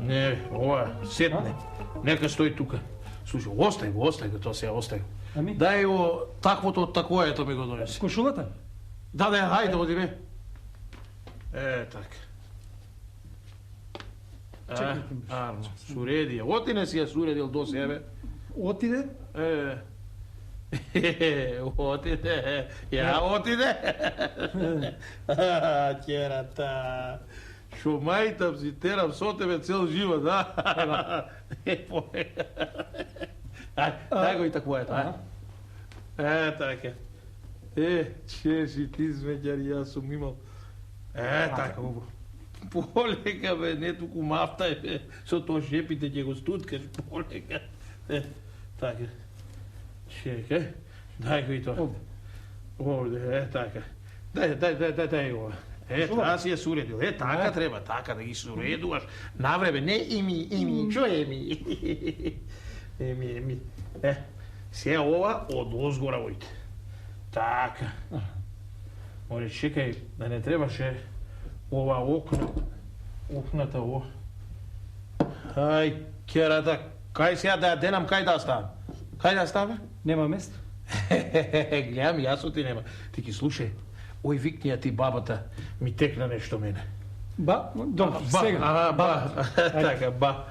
Не, ова, сетне. Нека стои тука. Слушай, остај го, тоа се остај го. Ами? Дај го таквото од такоето ми го донеси. Кошулата? Да, хајде, оди бе. Така. Арно, суреди. Оти не си ја суредил до себе. Отиде? Отиде. Ја отиде. Керата. Шо мајтам си терам со тебе цел живот, да? Дај го и таквоето, така. Че ти смеќари, јас сум имал. Така, убаво. Полека, бе, не туку мафтај, бе. Со тоа шепите ќе го стуткаш, полека. Така. Чекај, дај го и тоа. Овде, така. Дај го. Таа си ја суредил. Така треба, така да ги суредуваш. Навреме, не еми, чо еми? Еми. Се ова од озгора војте. Така. Море, чекај, да не требаше ова окната ово. Ај, керата, кај сега да ја денам, кај да ставам? Кај да ставам? Нема место. Гледам, јасно ти нема. Ти ги слушај, ој викнија ти бабата, ми текна нешто мене. Ба? Добро, сега. Така, ба.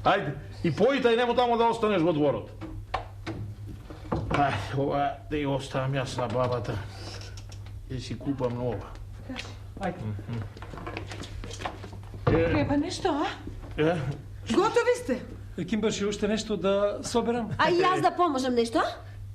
Ајде, и појта и немо тамо да останеш во дворот. Ајде, ова да ја оставам јас на бабата. И си купам нова. Ајде. Треба нешто, а? Готови сте? Кимбаше уште нешто да соберам? А и јас да поможам нешто?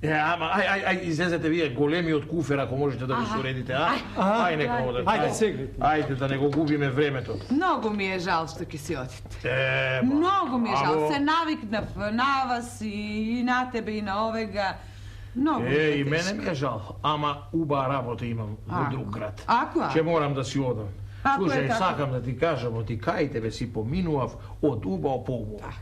Ама, ај, излезете вие големиот куфер, ако можете да го суредите, а? Ај, нека оде. Ајде, сега. Ајде, да не го губиме времето. Многу ми е жал што ќе си одите. Многу ми е жал. Се навикнав на вас и на тебе и на овега. Многу ми е и мене тешко. ми е жал, ама убава работа имам во друг град. Ако? Ќе морам да си одам. Ако е Слушај, така. сакам да ти кажам, од кај тебе си поминував од убаво по убаво.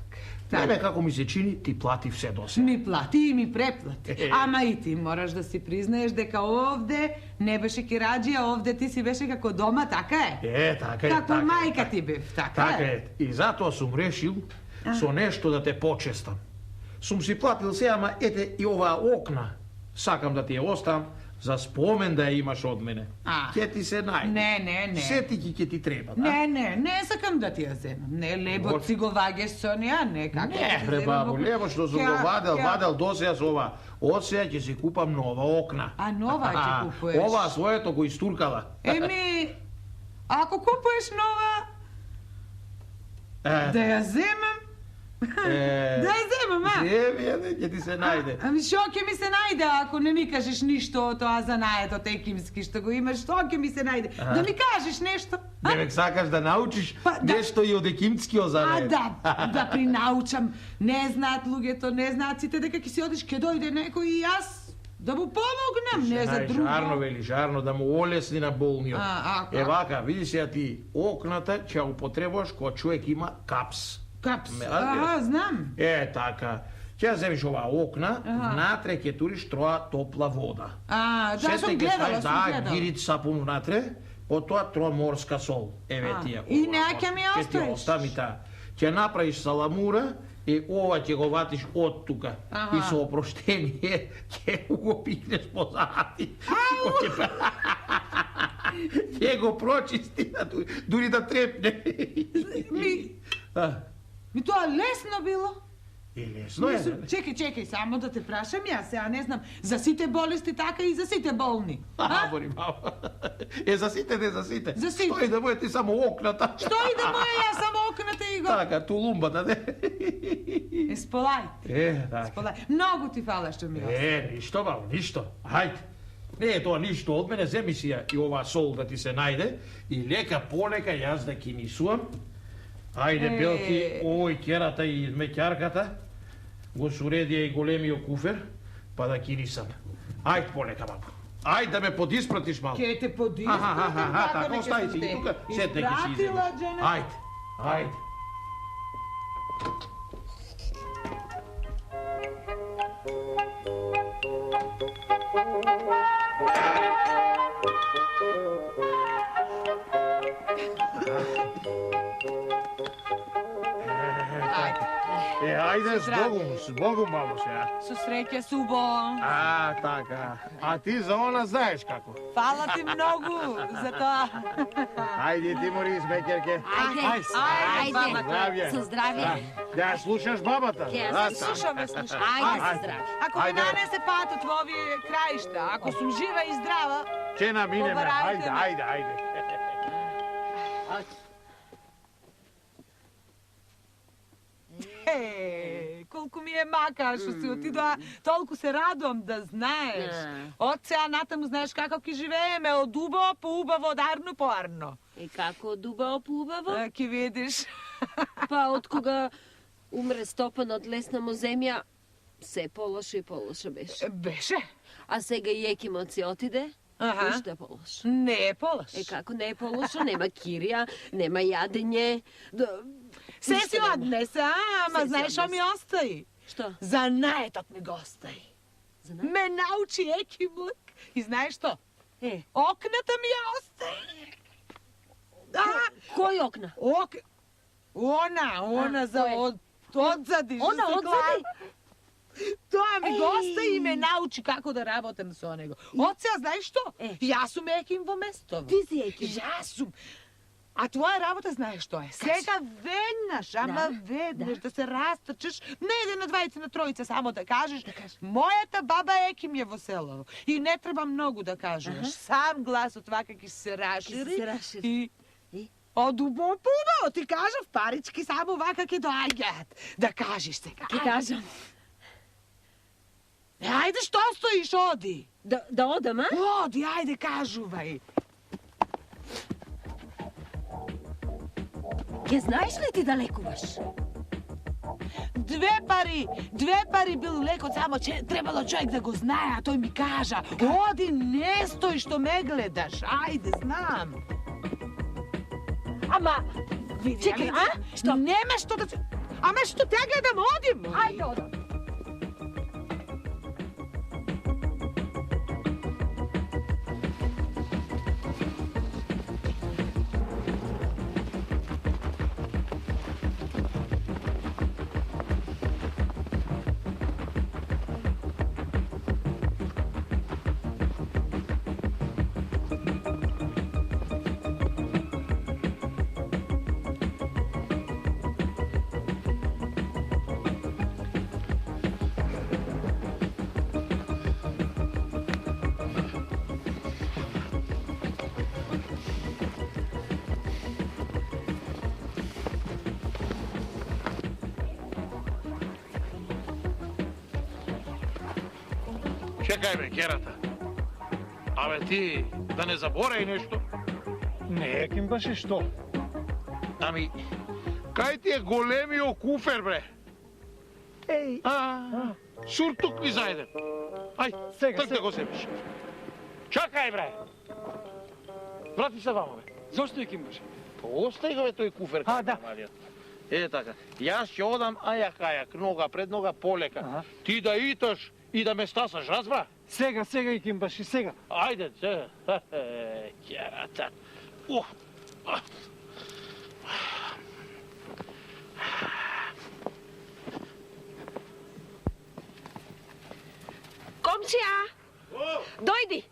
Мене како ми се чини, ти плати все до сега. Ми плати и ми преплати. Ама и ти мораш да си признаеш дека овде не беше Кираџија, овде ти си беше како дома, така е? Така е. Како мајка ти бев, така е? Така е. И затоа сум решил со нешто да те почестам. Сум си платил се, ама ете и оваа окна. Сакам да ти ја оставам за спомен да ја имаш од мене. Ќе ти се најде. Не. Сетики ќе ти треба, да? Не сакам да ти ја земам. Не, лебот си го ваѓаш со неа, не, како Не, бре бабо, лево што сум го вадел до сега со ова. Од сега ќе си купам нова окна. А нова ќе купуеш? Ова своето го истуркала. Еми, ако купуеш нова, да ја земам? Да ја земам, а? Ќе ти се најде. Ами шо ќе ми се најде ако не ми кажеш ништо од тоа занаето екимски што го имаш, што ќе ми се најде? Да ми кажеш нешто? Демек сакаш да научиш нешто и од екимскиот занает? Да принаучам. Не знаат луѓето, не знаат сите дека ќе си одиш, ќе дојде некој и јас да му помогнам, не за друго. Жарно, вели, жарно, да му олесни на болниот. Вака, видиш ја ти, окната ќе употребуваш кога човек има капс. Капс, знам. Така. Ќе земиш оваа окна, внатре ќе туриш троа топла вода. Да, сум гледала. Да, гирит сапун внатре, потоа троа морска сол. Еве тие. И неа ќе ми оставиш. Ќе ти остави таа. Ќе направиш саламура и ова ќе го ватиш од тука. И со опроштение ќе го пикнеш позади. Ќе го прочисти, дури да трепне. Ми тоа лесно било. И лесно е. Чекај, само да те прашам јас, сега не знам, за сите болести така и за сите болни. Бори, баба. За сите, не за сите. За сите. Што и да му е ти само окната. Што и да му е, јас само окната и го така, тулумбата, не? Сполајте. Така. Многу ти фала што ми остави. Ништо, баба, ништо. Хајде. Не е тоа ништо од мене, земи си ја и ова сол да ти се најде и лека полека јас да кинисувам. Ајде, Белки, овој керата и измеќарката го суредија и големиот куфер, па да кинисам. Ајде полека, баба. Ајде да ме подиспратиш малку. Ке те подиспратим, така, остави си ги тука, сетне ќе си иземеш. Ајде, ајде. Ајде, с Богом, бабо сега. Со среќа, Субо. Така. А ти за она знаеш како. Фала ти многу за тоа. Ајде, Тимури, измеќерке. Ајде. Здравје. Со здравје. Да слушаш бабата? Слушаме. Ајде со здравје. Ако ми нанесе патот во овие краишта, ако сум жива и здрава, Ќе наминеме. Побарајте ме. Ајде. колку ми е мака што си отидоа, толку се радувам да знаеш. Од сега натаму знаеш како ќе живееме, од убаво по убаво, од арно по арно. И како од убаво по убаво? Ќе видиш. Па од кога умре Стопан од лесна му земја, се полошо и полошо беше. Беше. А сега и Екимот си отиде, уште полошо. Не е полош. Како не е полошо, нема кирија, нема јадење. Се си однеса, ама знаеш што ми остаи? Што? Занаетот ми го остаи. Ме научи Екимот. И знаеш што? Окната ми ја остаи. Кој окна? Она за одзади. Она одзади? Тоа ми го остаи и ме научи како да работам со него. Од сега, знаеш што? Јас сум Еким во местово. Ти си Еким? Јас сум. А твоја работа знаеш што е? Сега веднаш, ама веднаш да се растачеш, не еден на двајца, на тројца, само да кажеш, мојата баба Еким е во село. И не треба многу да кажеш. Сам гласот вака ќе се рашири. И од убаво по убаво, ти кажав, парички само вака ќе доаѓаат. Да кажеш сега. Ќе кажам. Ајде, што стоиш, оди. Да одам, а? Оди, ајде, кажувај. Ке знаеш ли ти да лекуваш? Две пари бил лекот, само че требало човек да го знае, а тој ми кажа, оди, не стои што ме гледаш, ајде, знам. Ама, чекай, а? Што? Нема што да се... Ама што те гледам, одим. Ајде, одам. Чекај бе, керата. Абе ти, да не заборај нешто? Не, Еким баше што? Ами, кај ти е големиот куфер, бре? Еј. Суртук ни заеден. Ај, Сега, так да го земеш. Чакај, бре. Врати се вамо, бе. Зошто Еким баше? Остај го, бе, тој куфер. Да. Така. Јас ќе одам ајак, нога пред нога, полека. Ти да иташ и да ме стасаш, разбра? Сега, Еким баше, сега. Ајде, керата. Комшија! Дојди!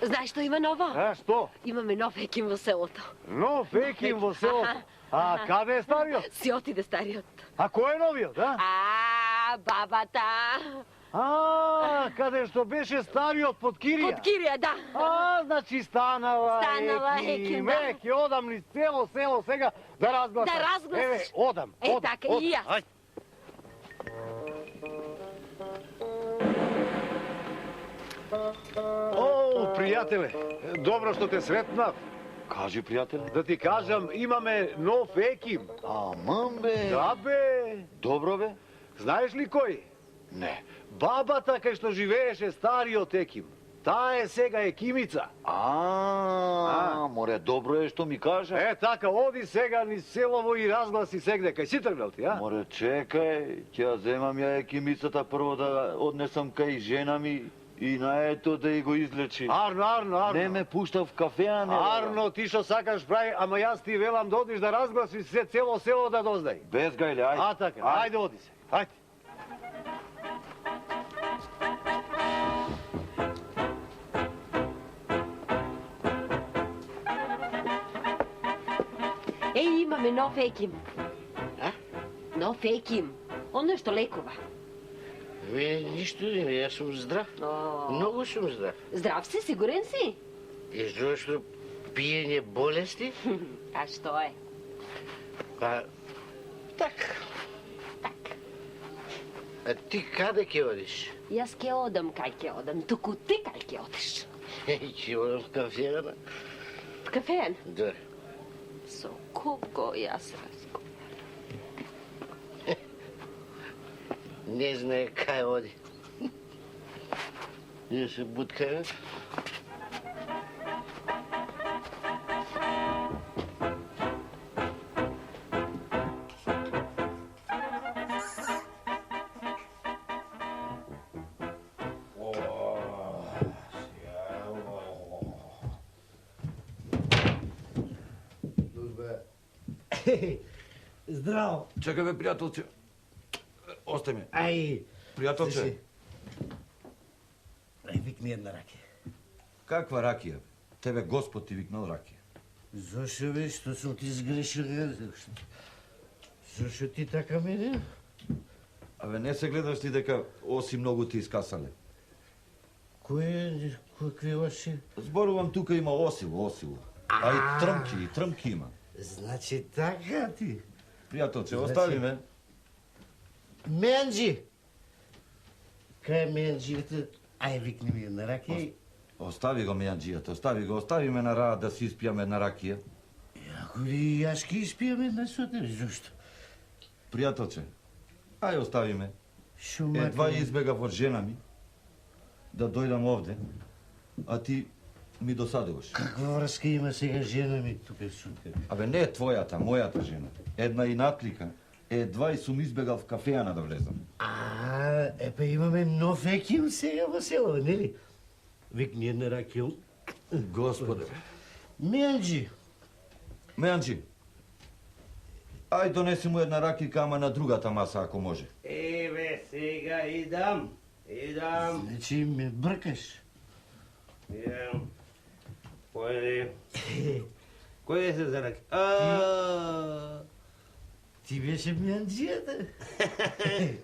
Знаеш што има ново? Што? Имаме нов Еким во селото. Нов Еким во селото? А каде е стариот? Си отиде стариот. А кој е новиот, бабата. Каде што беше стариот под Кирија? Под Кирија, да. Значи станала Еким, да. Ќе одам низ цело село сега да разгласам. Да разгласиш. Еве, одам. Така, и јас. Ајде. О, пријателе, добро што те сретнав. Кажи, пријател. Да ти кажам, имаме нов еким. Аман бе. Да бе. Добро бе? Знаеш ли кој? Не. Бабата кај што живееше стариот еким. Таа е сега екимица. Море, добро е што ми кажа. Така, оди сега низ селово и разгласи сегде. Кај си тргнал ти, Море, чекај, ќе ја земам ја екимицата прво да однесам кај жена ми и наето да и го излечи. Арно. Не ме пушта в кафеа, не. Арно, ти што сакаш прави, ама јас ти велам да одиш да разгласиш се цело село да дознај. Без гајле, ајде. Така, ајде оди се. Ајде. Имаме нов еким. Нов еким. Оно што лекува. Ништо не, јас сум здрав. Многу сум здрав. Здрав си, сигурен си? И зашто пиење болести? А што е? Так. А ти каде ќе одиш? Јас ќе одам кај ќе одам, туку ти кај ќе одиш? Ќе одам в кафеана. В кафеан? Да. Со кого јас разговарам? Не знае кај оди. Ја се буткаме. Здраво. Чекай бе, пријателче. Остай ме. Ај. Пријателче. Викни една ракија. Каква ракија? Тебе Господ ти викнал ракија. Зошо бе, што сум ти сгрешил? Зошо ти така мене? Абе, не се гледаш ти дека оси многу ти искасале. Какви оси? Зборувам, тука има осило. А и трмки има. Значи така ти. Пријателче, остави ме. Менџи! Кај менџијата? Ај, викни ми една ракија. Остави го мејанџијата, остави ме на рад да си испијаме една ракија. Ако ли јас ке испијам една со тебе, зошто? Пријателче, ај остави ме. Шо Едва избегав од жена ми да дојдам овде, а ти ми досадуваш. Каква врска има сега жена ми тука со тебе? Абе, не е твојата, мојата жена. Една инатлика. Едва и сум избегал в кафеана да влезам. Епа имаме нов еким сега во село, нели? Викни една ракија. Господе. Менџи. Мејанџи, ај донеси му една ракика, ама на другата маса, ако може. Еве, сега идам. Значи ме бркаш. Идам. Појде. Кој е се за раки? Ти беше менџијата?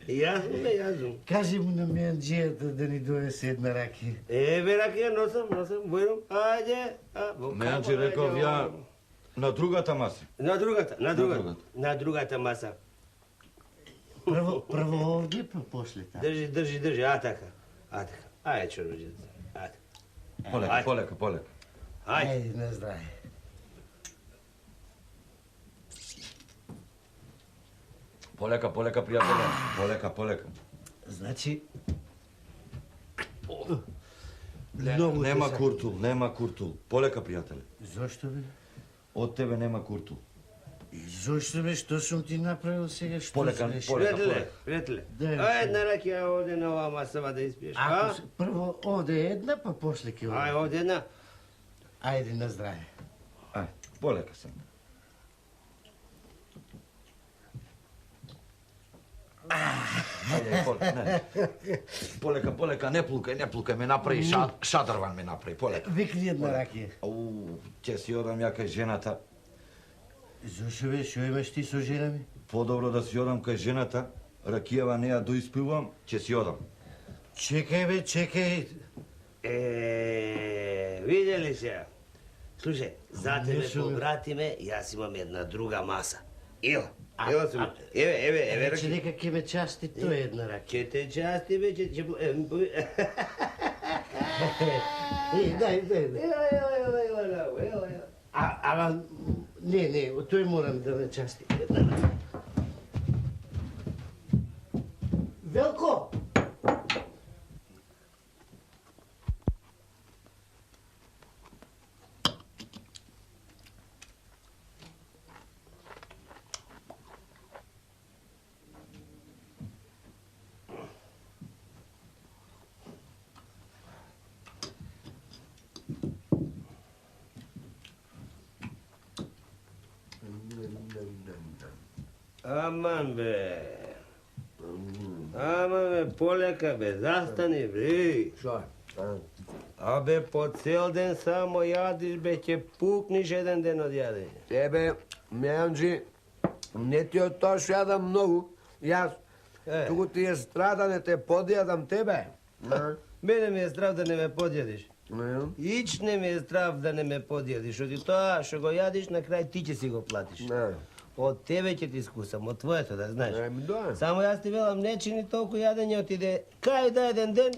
Јас сум. Кажи му на менџијата да ни донесе една ракија. Еве ракија, носам, војдам. Ајде. Мејанџи реков ја на другата маса. На другата маса. Прво овде, па после така. Држи, така. Ајде, чорбаџица. Ајде. Полека. Ајде, на здраве. Полека, пријателе. Полека. Значи... Нема куртул. Полека, пријателе. Зошто бе? Од тебе нема куртул. И зошто бе, што сум ти направил сега? Полека. Пријателе. Една ракија овде на оваа масава да испиеш. Прво оде една, па после ќе оде. Ај, овде една. Ајде, на здраве. Ај, полека сам. Полека, не плукај, ме направи шадрван ме направи, полека. Викни една ракија. Ќе си одам ја кај жената. Зошо бе, шо имаш ти со жена ми? Подобро да си одам кај жената, ракијава не ја доиспивам, ќе си одам. Čekaj, bе, čekaj. Видели се? Слушай, за тебе побратиме, јас имам една друга маса. Ево, ево се. Еве, Рече дека ќе ме части тој една рака. Ќе те части, бе, ќе... Дај. Ево. Ама, не, тој морам да ме части. Велко! Аман, бе. Аман, бе, полека, бе, застани, бе. Шо? Абе, по цел ден само јадиш, бе, ќе пукниш еден ден од јадење. Тебе, Меанджи, не ти од тоа што јадам многу. Јас, туку ти е страх да не те подјадам тебе. Мене ми е страв да не ме подјадиш. Ич не ми е страв да не ме подјадиш, оди тоа што го јадиш, на крај ти ќе си го платиш. Од тебе ќе ти искусам, од твоето, да знаеш. Само јас ти велам, не чини толку јадење, отиде кај да еден ден,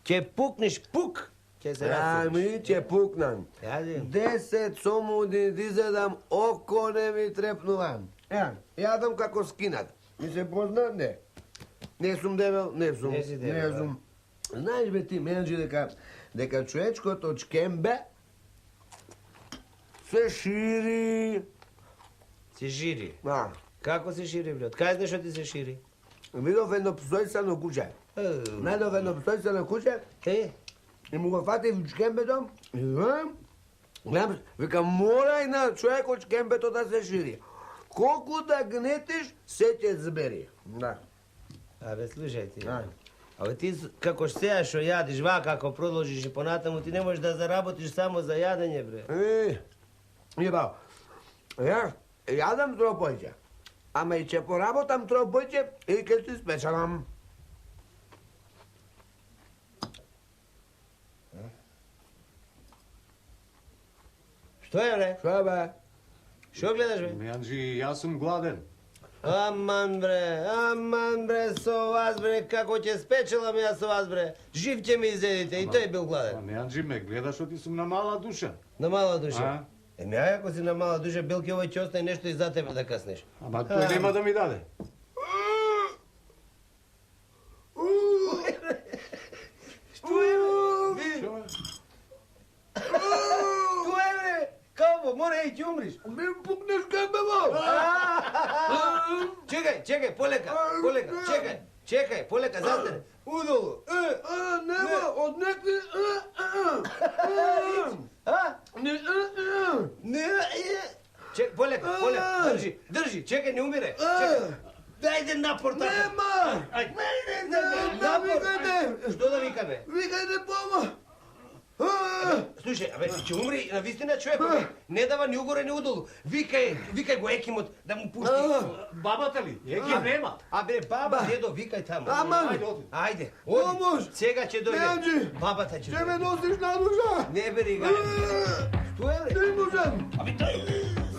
ќе пукнеш пук, ќе се расцепиш. Ами, ќе пукнам. 10 сомуди дизедам, око не ми трепнува. Јадам како скинат. Ми се позна? Не. Не сум дебел, не сум. Не си дебел, сум. Знаеш бе ти, Менџи, дека човечкото чкембе се шири. Се шири? Да. Како се шири, бре? Кај знаеш што ти се шири? Видов едно пстојсано куче. Најдов едно пстојсано куче. И му го фатив чкембето. И гледам, вика, мора и на човекот чкембето да се шири. Колку да гнетиш, се ќе збери. Да. Абе, слушај ти. Абе, ти како сега што јадиш, вака, ако продолжиш и понатаму, ти не можеш да заработиш само за јадење, бре. Ибао, јас јадам тропојќе, ама и ќе поработам тропојќе и ќе си спечалам. Што е, бре? Што бе? Што гледаш, бе? Меанджи, јас сум гладен. Аман, бре, со вас, бре, како ќе спечелам јас со вас, бре. Жив ќе ме изедите, и тој бил гладен. Меанджи, ме гледаш, што ти сум на мала душа. На мала душа? Еми, ај, ако си на мала душа, Белки, овој ќе остане нешто и за тебе да каснеш. Ама тој нема да ми даде. Што е, бре? Што е, бре? Као, мора и ќе умриш. Ми пукнеш кембево! Чекај, полека, чекај, полека, застане. Удолу. Нема, од некви... Чекај, полека, држи, чекај, не умире. Дајде напор така. Нема! Да викајте! Што да викаме? Викајте пома! Слушај, абе, ќе умри на вистина човекот. Не дава ни угоре, ни удолу. Викај го екимот да му пусти. Бабата ли? Еким нема. Абе, баба, дедо, викај таму. Ајде, Помош! Сега ќе дојде. Меанджи! Бабата ќе Ќе ме дојде. носиш на душа! Не бери гај. Што е, бе? Не можам! Абе, тај.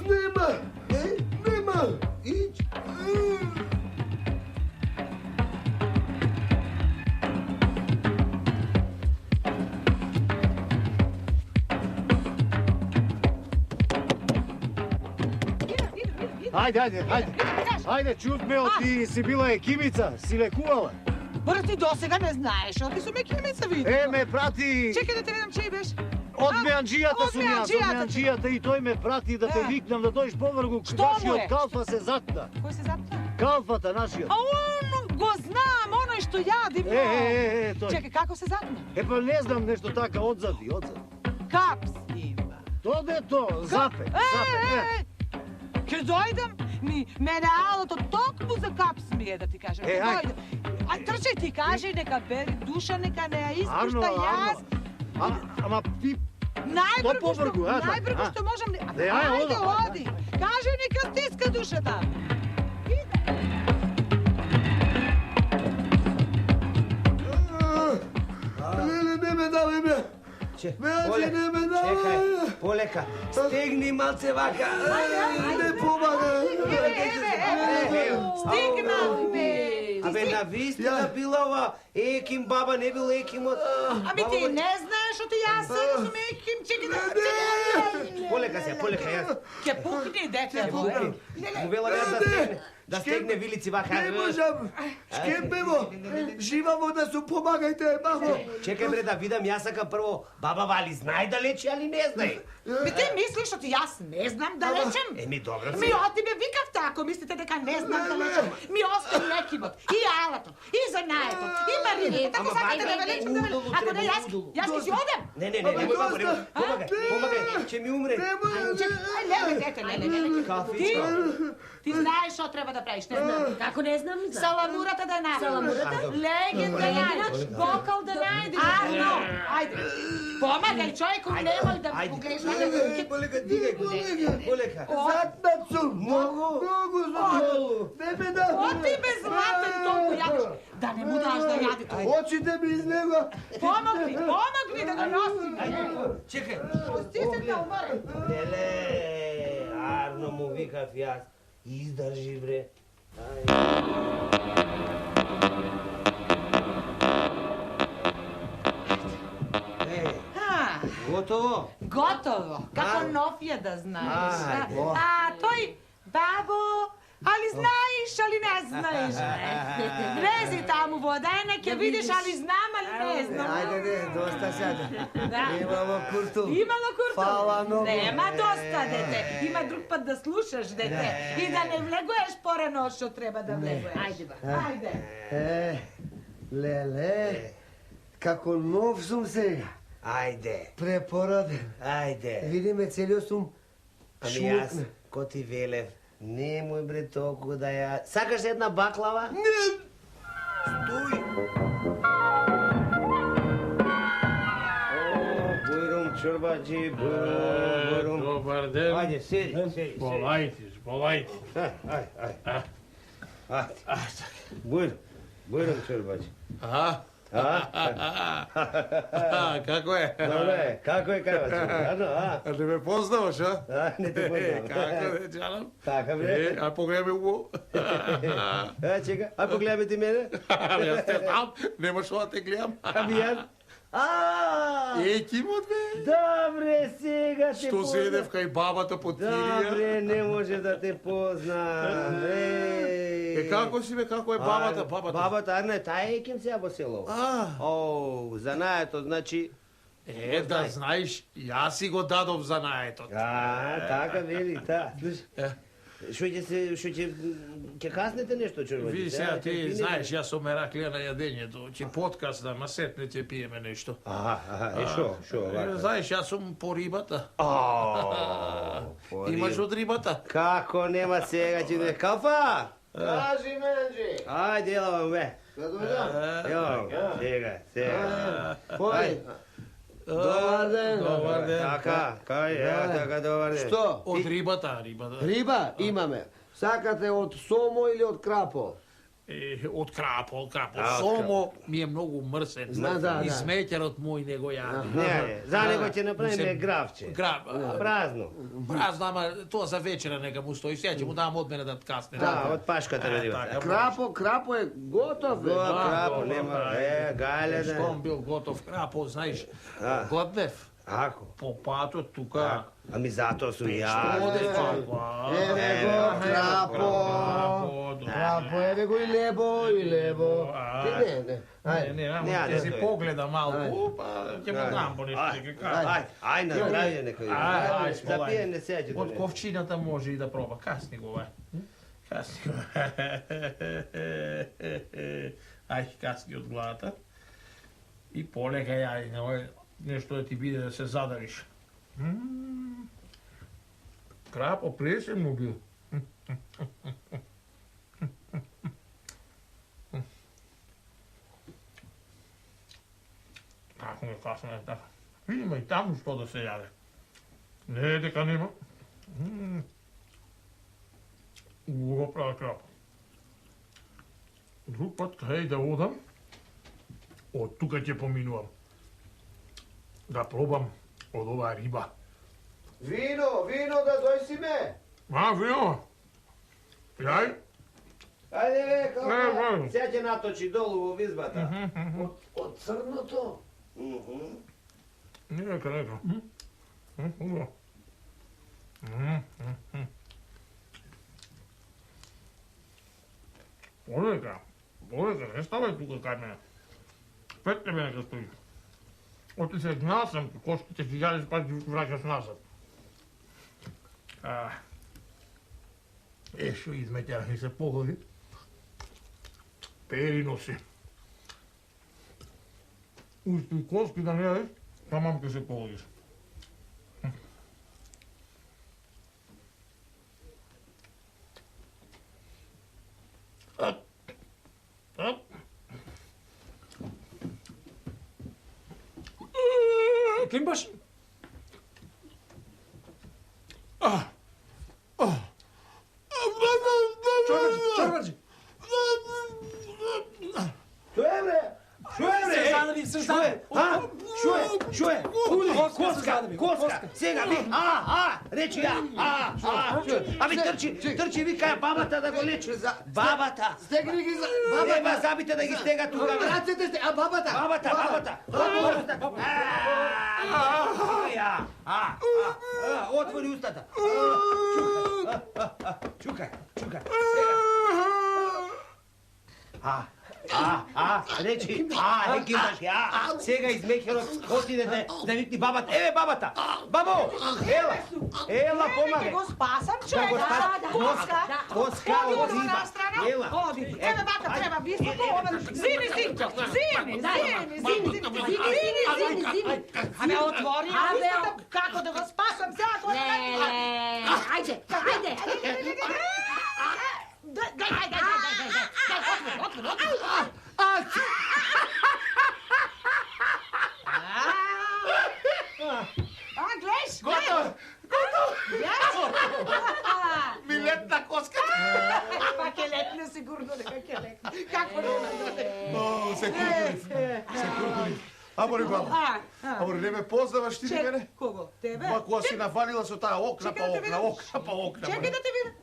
Нема! Иќ! Ајде, чувме од ти си била екимица, си лекувала. Брат, ти досега не знаеш, оти сум екимица видела. Ме прати... Чекај да те видам чеј беше. Од Меанджијата сум јас, од Меанджијата и тој ме прати да те викнам да дојдеш повргу. Нашиот калфа се затна. Кој се запна? Калфата нашиот. А он го знам, оној што јади. Тој. Чекај, како се запна? Па не знам нешто така, одзади. Капс има. То, запе. Ке дојдам, мене алото токму за капс ми е, да ти кажам. Ке дојдам. А трчај ти кажи, нека бери душа, нека не ја испушта јас. Ама ти... Најбргу што можам... Ајде, оди. Кажи, нека стиска душата. ме давай, бе! Не ме давай! Чекай, полека. Стегни малце вака. Не помага! Стигнахме! Абе, навистина била ова еким баба, не бил екимот. Ами ти не знаеш, оти јас сега сум еким, чекай. Полека се, полека јас. Ке пукни, дете мој. Му вела да стегне вилици вака. Не можам! Шкемпево! Живамо да су помагајте, мамо! Чекай бре да видам, јас сакам прво баба Вали, знај да лечи, али не знај. Ми ти мислиш, оти јас не знам да лечем? Еми добро Ми се. оти ме викавте, ако мислите дека не знам да лечем. Ми остави лекимот, и алатот, и занаетот, и марината. Така сакате да ме лечем, да ме лечем. Ако не јас ќе си одем. Не, бабо, помагај, ќе ми умре. Чекай, леле, дете, леле. Ти знаеш што треба да правиш, не знам. Како не знам? Саламурата да најдеш. Саламурата? Леген да најдеш. Бокал да најдеш. Арно, ајде. Помагај човекот, немој да го гледаш. Полека, дигай го. Полека. Затнат сум! Много сум! Не ме да! Оти бе златен толку јадеш. Да не му даш да јади тоа. Очите ми излега! Помогни да го носим. Чекай. Пусти се те уморен. Леле, Арно му викав јас. Издржи бре. Готово? Готово. Како нов е да знаеш. Тој, бабо, али знаеш, али не знаеш. Влези таму во одене, ќе видиш, али знам, али не знам. Ајде, доста сада. Имало куртул. Имало куртул. Фала многу. Нема доста, дете. Има друг пат да слушаш, дете. И да не влегуваш порано што треба да влегуваш. Ајде, ба. Ајде. Леле, како нов сум сега. Ајде. Препороден. Ајде. Видиме, целиот сум Ами јас, ко ти велев, немој бре толку да ја... Сакаш една баклава? Не! Стој! Бујрум чорбаджи, бујрум. Добар ден. Ајде, седи. Полајте. Ајде. Бујрум чорбаджи. Како е? Добре, како е кај вас? Не ме познаваш, а? Не те познавам. Како е, Джанам? Така бре. А погледај ме уво. Чека, а погледај ти мене? Јас те знам, нема што да те гледам. Ами јас? Екимот, бе. Добре, сега те Што седев кај бабата под Кирија. Добре, не може да те познам. Како си, бе, како е бабата? Бабата, Арна, таа е еким сега во село. Оу, занаето, значи... Да знаеш, јас си го дадов занаетот. Така вели, та. Што ќе каснете нешто, чорбаджи? Види сега, ти знаеш, јас сум Мераклија на јадењето. Ќе подкаснам, ма сетне ќе пиеме нешто. Е шо, вака? Знаеш, јас сум по рибата. По Имаш од рибата? Како нема сега, ќе не кафа? Кажи, Менџи! Ајде, елавам, бе. Да дојдам? Елавам, сега. Добар ден. Добар ден. Така, така, добар ден. Што? Од рибата. Риба имаме. Сакате од сомо или од крапо? Од крапо. Сомо ми е многу мрсен. И смеќарот мој не го јади. Не, за него ќе направиме гравче. Празно. Празно, ама тоа за вечера нека му стои. Сега ќе му дам од мене да касне. Да, од пашката на рибата. Крапо е готов. Крапо, нема. Гајле да. Штом бил готов крапо, знаеш, годнев. Ако? По патот тука. Ами затоа су ја. Еве го крапо. Крапо, еве го и лебо. Не, ќе си погледа малку, па ќе му дам по нешто. Ај, на здравје некој. Запије не сеќате. Од ковчината може и да проба. Касни го, Ај, касни од главата. И полека ја, нешто да ти биде да се задариш. Крапо плесен му бил. Како не касна е така. Има и таму што да се јаде. Не дека нема. Го права крапо. Друг пат кај да одам, од тука ќе поминувам. da probam od ova riba. Vino, da dojsi me. A, vino? Jaj? Ajde, kao sad će natoči dolu u vizbata. Od crnoto? Neka. Dobro. Boleka, ne stavaj tuka kaj mene. Pet tebe neka stoji. Oти се насам, кошките си јадеш па ги враќаш назад. Шо изметјах и се погоди. Пери носи. Усти коски да не јадеш, тамам ке се погодиш. Кимбаш? Чорбаджи! Шо е, бре? Шо е? Коска! Сега ви, речи ја, Аби трчи, вика ја бабата да го лечи. Бабата! Стегни ги за... Ева забите да ги стега тука. Рацете сте, а бабата? Бабата! Отвори устата. Чукай. Речи, гимаш, сега измекерот отиде да викни бабата. Еве бабата! Бабо! Ела, помагай! Ќе го спасам, човек! Коска од риба! Ела! Оди! Еве бака треба високо, зими, синко! Зими! Абе, отвори устата, како да го спасам сега? Ајде! Отвори! Гледаш? Готов! Ми летна коската! Па ќе летне сигурно, дека ќе летне. Како не? Се куркулив. Абори баба, не ме познаваш ти мене? Кого? Тебе? Ма кога си навалила со таа окна па окна. Чекај да те видам.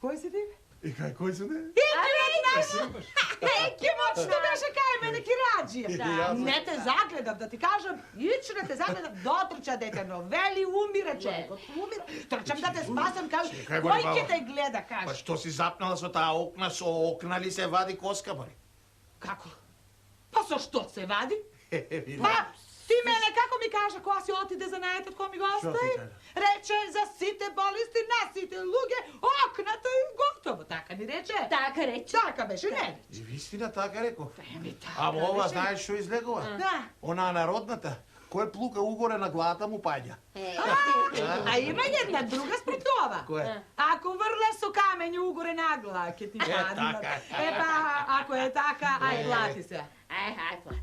Кој си ти? И кој си не? Еки мочно беше кај мене кираџија. Не те загледав, да ти кажам, ично те загледав, дотрча дете, но вели умира човекот, умира. Трчам да те спасам, кажам, кој ќе те гледа, кажа? Па што си запнала со таа окна, со окна ли се вади коска, бори? Како? Па со што се вади? Па, ти мене како ми кажа кога си отиде за најетот кој ми го остави? Рече за сите болести на сите луѓе, окната и готово, така ни рече. Така рече. Така беше, не? И вистина така реков. Така Ама ова знаеш што излегува? Да. Она народната, кој плука угоре на главата му паѓа. А има една друга спритова. Која? Ако врлеш со камењу угоре на глава, ќе ти падне. така. Епа, ако е така, ај плати се. Ај, плати.